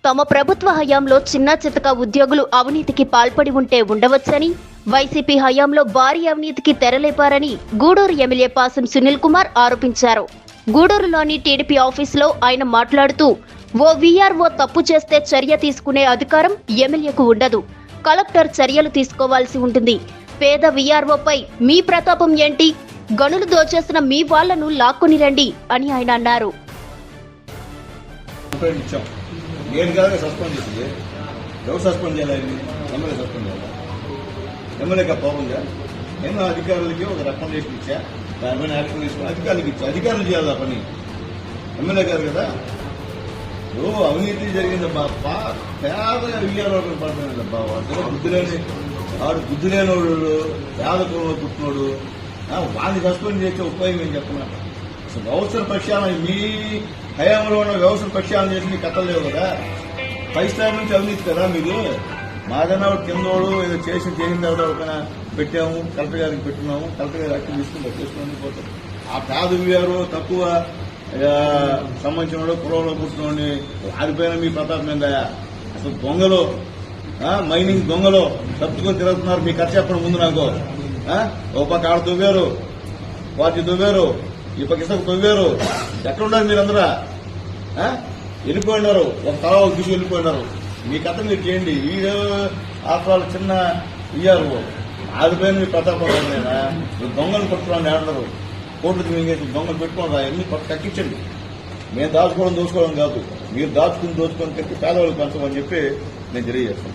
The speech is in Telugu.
తమ ప్రభుత్వ హయాంలో చిన్న చితక ఉద్యోగులు అవినీతికి పాల్పడి ఉంటే ఉండవచ్చని, వైసీపీ హయాంలో భారీ అవినీతికి తెరలేపారని గూడూరు ఎమ్మెల్యే పాసం సునీల్ కుమార్ ఆరోపించారు. గూడూరులోని టీడీపీ ఆఫీసులో ఆయన మాట్లాడుతూ, ఓ వీఆర్ఓ తప్పు చేస్తే చర్య తీసుకునే అధికారం ఎమ్మెల్యేకు ఉండదు. కలెక్టర్ చర్యలు తీసుకోవాల్సి ఉంటుంది. పేద వీఆర్ఓపై మీ ప్రతాపం ఏంటి? గనులు దోచేసిన మీ వాళ్లను లాక్కొని రండి అని ఆయన అన్నారు. నేను అధికారులకి ఒక రికమెండేషన్ ఇచ్చా, దానిపైన యాక్షన్ తీసుకుని అధికారులకు ఇచ్చా. అధికారులు చేయాలి ఆ పని. ఎమ్మెల్యే గారు కదా, అవినీతి జరిగింది బాప, పేదగా వియ్యాలని పడుతుంది బాబు. వాడు బుద్ధి లేనివాడు, పేద కులంలో పుట్టినోడు, వాడిని సస్పెండ్ చేసే ఉపయోగం ఏం చెప్తున్నారు? అసలు వ్యవస్థల ప్రక్షాళన మీ హయాంలో ఉన్న వ్యవస్థల ప్రక్షాళన చేసి మీకు కథలు లేవు కదా. 5 స్టార్ నుంచి అవినీతి కదా మీరు. మాదన్నా కిందోడు ఏదో చేసిన తర్వాత ఒకైనా పెట్టాము, కలెక్టర్ గారికి పెట్టున్నాము, కలెక్టర్ గారు యాక్టివ్ తీసుకుని పోతాం. ఆ పేద వియ్యారు తక్కువ సంబంధించిన కులంలో పుట్టినోడిని ఆడిపోయిన మీ ప్రతాపం ఏందయా? అసలు దొంగలు, మైనింగ్ దొంగలు తప్పుకొని తిరుగుతున్నారు. మీ ఖర్చు చెప్పడం ముందు నాకు. ఒక పక్క ఆడ తవ్వారు, వాటి తవ్వారు, ఈ పక్క ఇసుక తవ్వారు. ఎక్కడున్నారు మీరందరూ? వెళ్ళిపోయినారు, ఒక తల ఒక దిశ వెళ్ళిపోయినారు. మీ కథ మీరు చేయండి. వీడు ఆఫ్రాలు చిన్న ఇయ్యారు, ఆడిపోయిన మీ ప్రతాపం ఏమైనా దొంగలు పట్టుకోవాలని ఆడతారు. కోర్టుకు మింగేసి దొంగలు పెట్టుకోండి, అన్ని కక్కించండి. మేము దోచుకోవడం కాదు, మీరు దోచుకొని కట్టి పేదవాళ్ళకి పెంచమని చెప్పి నేను తెలియజేస్తాను.